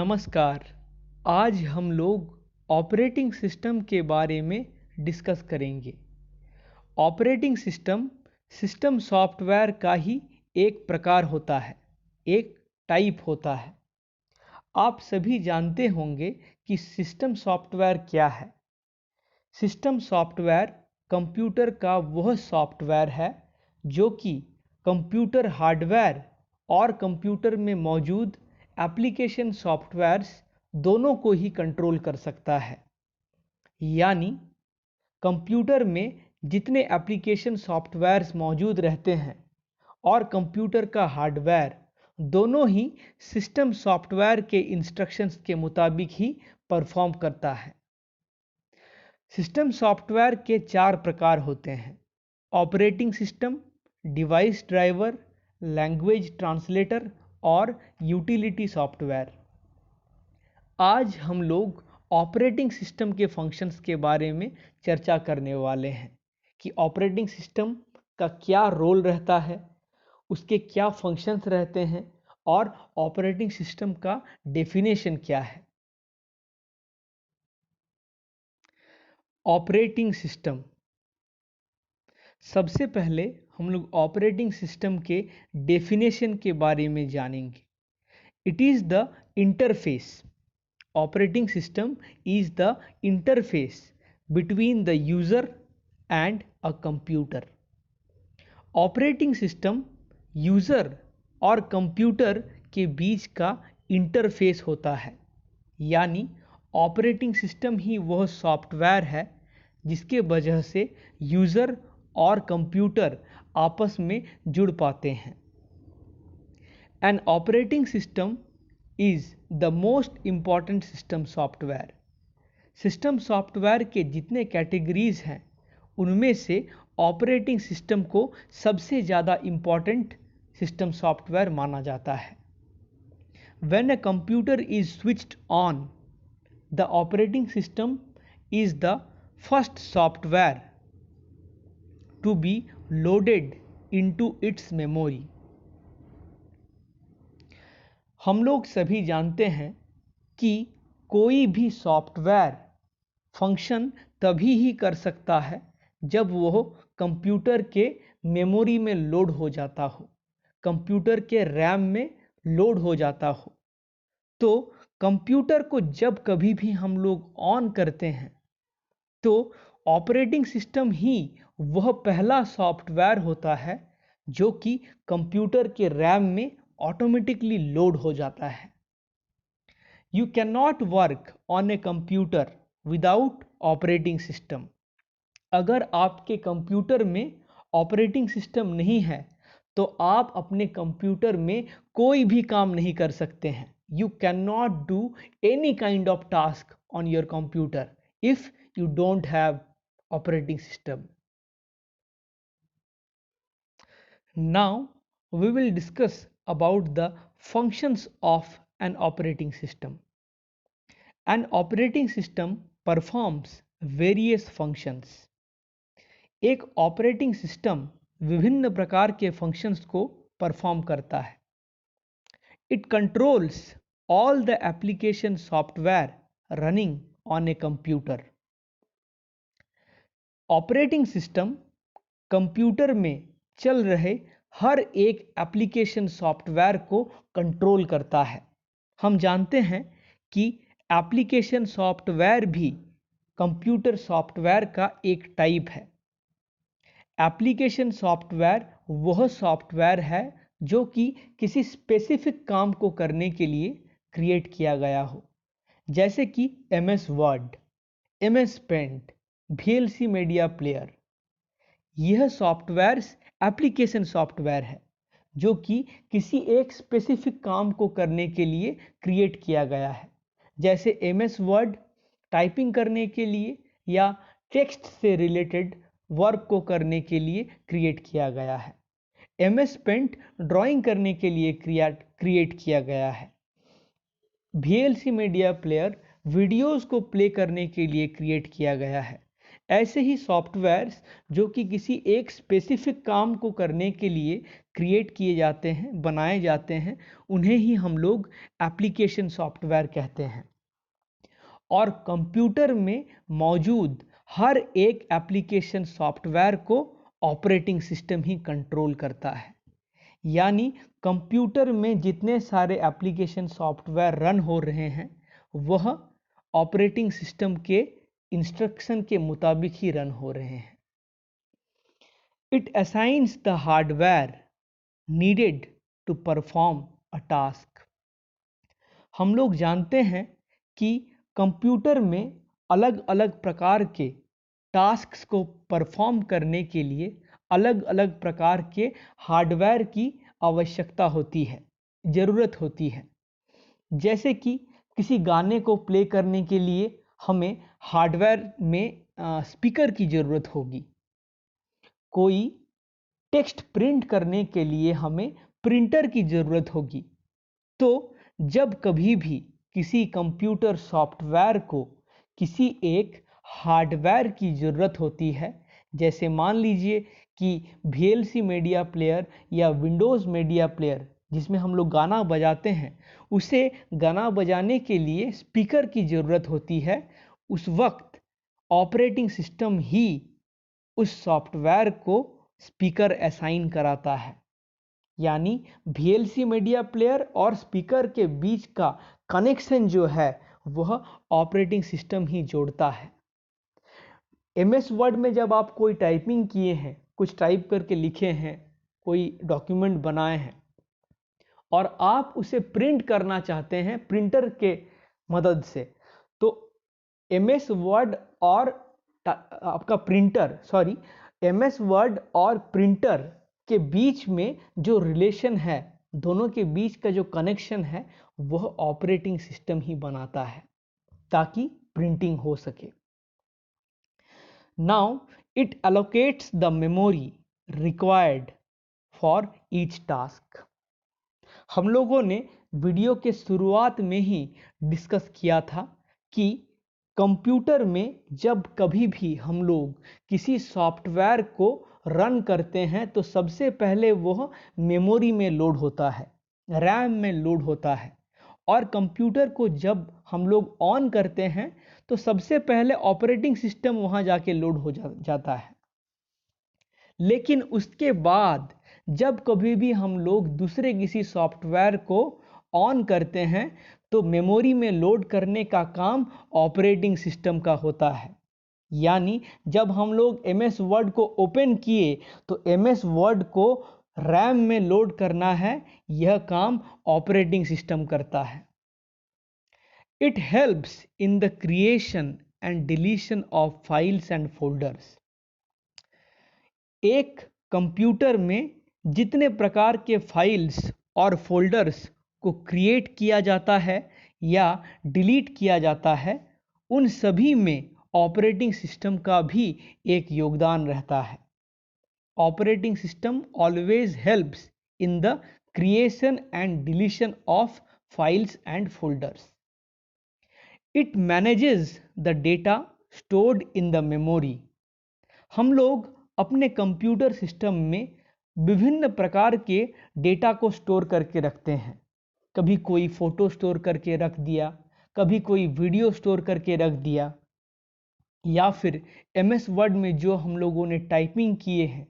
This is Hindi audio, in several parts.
नमस्कार। आज हम लोग ऑपरेटिंग सिस्टम के बारे में डिस्कस करेंगे। ऑपरेटिंग सिस्टम सिस्टम सॉफ्टवेयर का ही एक प्रकार होता है, एक टाइप होता है। आप सभी जानते होंगे कि सिस्टम सॉफ्टवेयर क्या है। सिस्टम सॉफ्टवेयर कंप्यूटर का वह सॉफ्टवेयर है जो कि कंप्यूटर हार्डवेयर और कंप्यूटर में मौजूद एप्लीकेशन सॉफ्टवेयर्स दोनों को ही कंट्रोल कर सकता है। यानी कंप्यूटर में जितने एप्लीकेशन सॉफ्टवेयर्स मौजूद रहते हैं और कंप्यूटर का हार्डवेयर दोनों ही सिस्टम सॉफ्टवेयर के इंस्ट्रक्शंस के मुताबिक ही परफॉर्म करता है। सिस्टम सॉफ्टवेयर के 4 प्रकार होते हैं: operating system, device driver, language translator और यूटिलिटी सॉफ्टवेयर। आज हम लोग ऑपरेटिंग सिस्टम के फंक्शंस के बारे में चर्चा करने वाले हैं कि ऑपरेटिंग सिस्टम का क्या रोल रहता है, उसके क्या फंक्शंस रहते हैं और ऑपरेटिंग सिस्टम का डेफिनेशन क्या है। ऑपरेटिंग सिस्टम, सबसे पहले हम लोग ऑपरेटिंग सिस्टम के डेफिनेशन के बारे में जानेंगे। It is the interface. Operating system is the interface between the user and a computer. Operating system user और कंप्यूटर के बीच का इंटरफेस होता है। यानी ऑपरेटिंग सिस्टम ही वह सॉफ्टवेयर है जिसके वजह से यूज़र और कंप्यूटर आपस में जुड़ पाते हैं। An operating system is the most important system software. System software के जितने कैटेगरीज हैं उनमें से ऑपरेटिंग सिस्टम को सबसे ज़्यादा इम्पॉर्टेंट सिस्टम सॉफ्टवेयर माना जाता है। When a computer is switched on, the operating system is the first software to be loaded into its memory. हम लोग सभी जानते हैं कि कोई भी सॉफ्टवेयर फंक्शन तभी ही कर सकता है जब वह कंप्यूटर के मेमोरी में लोड हो जाता हो, कंप्यूटर के रैम में लोड हो जाता हो। तो कंप्यूटर को जब कभी भी हम लोग ऑन करते हैं तो ऑपरेटिंग सिस्टम ही वह पहला सॉफ्टवेयर होता है जो कि कंप्यूटर के रैम में ऑटोमेटिकली लोड हो जाता है। You can not work on a computer without operating system. अगर आपके कंप्यूटर में ऑपरेटिंग सिस्टम नहीं है तो आप अपने कंप्यूटर में कोई भी काम नहीं कर सकते हैं। You can not do any kind of task on your computer if you don't have operating system. Now we will discuss about the functions of an operating system. An operating system performs various functions. एक ऑपरेटिंग सिस्टम विभिन्न प्रकार के फंक्शंस को परफॉर्म करता है। It controls all the application software running on a computer. Operating system computer में चल रहे हर एक एप्लीकेशन सॉफ्टवेयर को कंट्रोल करता है। हम जानते हैं कि एप्लीकेशन सॉफ्टवेयर भी कंप्यूटर सॉफ्टवेयर का एक टाइप है। एप्लीकेशन सॉफ्टवेयर वह सॉफ्टवेयर है जो कि किसी स्पेसिफिक काम को करने के लिए क्रिएट किया गया हो, जैसे कि MS word, MS paint, VLC media player. यह सॉफ्टवेयर्स एप्लीकेशन सॉफ्टवेयर है जो कि किसी एक स्पेसिफिक काम को करने के लिए क्रिएट किया गया है, जैसे MS वर्ड टाइपिंग करने के लिए या टेक्स्ट से रिलेटेड वर्क को करने के लिए क्रिएट किया गया है। MS पेंट ड्राइंग करने के लिए क्रिएट किया गया है। VLC मीडिया प्लेयर वीडियोस को प्ले करने के लिए क्रिएट किया गया है। ऐसे ही सॉफ्टवेयर्स जो कि किसी एक स्पेसिफिक काम को करने के लिए क्रिएट किए जाते हैं, बनाए जाते हैं, उन्हें ही हम लोग एप्लीकेशन सॉफ्टवेयर कहते हैं। और कंप्यूटर में मौजूद हर एक एप्लीकेशन सॉफ्टवेयर को ऑपरेटिंग सिस्टम ही कंट्रोल करता है। यानी कंप्यूटर में जितने सारे एप्लीकेशन सॉफ्टवेयर रन हो रहे हैं वह ऑपरेटिंग सिस्टम के इंस्ट्रक्शन के मुताबिक ही रन हो रहे हैं। It assigns the hardware needed to perform a task. हम लोग जानते हैं कि कंप्यूटर में अलग अलग प्रकार के टास्क्स को परफॉर्म करने के लिए अलग अलग प्रकार के हार्डवेयर की आवश्यकता होती है, ज़रूरत होती है। जैसे कि किसी गाने को प्ले करने के लिए हमें हार्डवेयर में स्पीकर की ज़रूरत होगी। कोई टेक्स्ट प्रिंट करने के लिए हमें प्रिंटर की ज़रूरत होगी। तो जब कभी भी किसी कंप्यूटर सॉफ्टवेयर को किसी एक हार्डवेयर की ज़रूरत होती है, जैसे मान लीजिए कि VLC मीडिया प्लेयर या विंडोज़ मीडिया प्लेयर जिसमें हम लोग गाना बजाते हैं, उसे गाना बजाने के लिए स्पीकर की ज़रूरत होती है। उस वक्त ऑपरेटिंग सिस्टम ही उस सॉफ्टवेयर को स्पीकर असाइन कराता है। यानी VLC मीडिया प्लेयर और स्पीकर के बीच का कनेक्शन जो है वह ऑपरेटिंग सिस्टम ही जोड़ता है। MS वर्ड में जब आप कोई टाइपिंग किए हैं, कुछ टाइप करके लिखे हैं, कोई डॉक्यूमेंट बनाए हैं और आप उसे प्रिंट करना चाहते हैं प्रिंटर के मदद से, तो MS वर्ड और आपका प्रिंटर MS वर्ड और प्रिंटर के बीच में जो रिलेशन है, दोनों के बीच का जो कनेक्शन है वह ऑपरेटिंग सिस्टम ही बनाता है ताकि प्रिंटिंग हो सके। Now it allocates the memory required for each task. हम लोगों ने वीडियो के शुरुआत में ही डिस्कस किया था कि कंप्यूटर में जब कभी भी हम लोग किसी सॉफ्टवेयर को रन करते हैं तो सबसे पहले वह मेमोरी में लोड होता है, रैम में लोड होता है। और कंप्यूटर को जब हम लोग ऑन करते हैं तो सबसे पहले ऑपरेटिंग सिस्टम वहां जाके लोड हो जाता है। लेकिन उसके बाद जब कभी भी हम लोग दूसरे किसी सॉफ्टवेयर को ऑन करते हैं तो मेमोरी में लोड करने का काम ऑपरेटिंग सिस्टम का होता है। यानी जब हम लोग MS वर्ड को ओपन किए तो MS वर्ड को रैम में लोड करना है, यह काम ऑपरेटिंग सिस्टम करता है। It helps in the creation and deletion of files and folders. एक कंप्यूटर में जितने प्रकार के फाइल्स और फोल्डर्स को क्रिएट किया जाता है या डिलीट किया जाता है, उन सभी में ऑपरेटिंग सिस्टम का भी एक योगदान रहता है। Operating system always helps in the creation and deletion of files and folders. It manages the data stored in the memory. हम लोग अपने कंप्यूटर सिस्टम में विभिन्न प्रकार के डेटा को स्टोर करके रखते हैं। कभी कोई फोटो स्टोर करके रख दिया, कभी कोई वीडियो स्टोर करके रख दिया, या फिर MS वर्ड में जो हम लोगों ने टाइपिंग किए हैं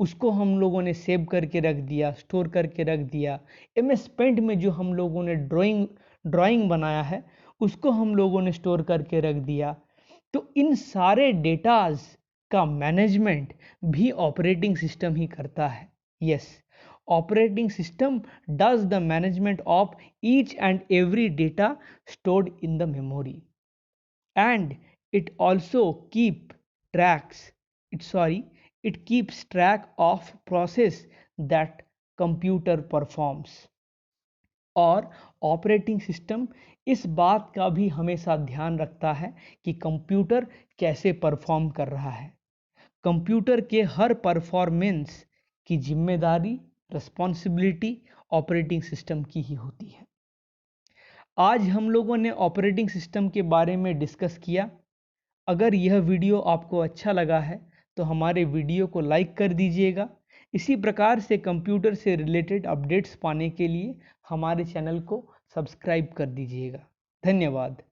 उसको हम लोगों ने सेव करके रख दिया, स्टोर करके रख दिया। MS पेंट में जो हम लोगों ने ड्राइंग बनाया है उसको हम लोगों ने स्टोर करके रख दिया। तो इन सारे डेटाज का मैनेजमेंट भी ऑपरेटिंग सिस्टम ही करता है। Yes, operating system does the management of each and every data stored in the memory and it also keeps track of process that computer performs। और ऑपरेटिंग सिस्टम इस बात का भी हमेशा ध्यान रखता है कि कंप्यूटर कैसे परफॉर्म कर रहा है। कंप्यूटर के हर परफॉर्मेंस की जिम्मेदारी, रिस्पॉन्सिबिलिटी ऑपरेटिंग सिस्टम की ही होती है। आज हम लोगों ने ऑपरेटिंग सिस्टम के बारे में डिस्कस किया। अगर यह वीडियो आपको अच्छा लगा है तो हमारे वीडियो को लाइक कर दीजिएगा। इसी प्रकार से कंप्यूटर से रिलेटेड अपडेट्स पाने के लिए हमारे चैनल को सब्सक्राइब कर दीजिएगा। धन्यवाद।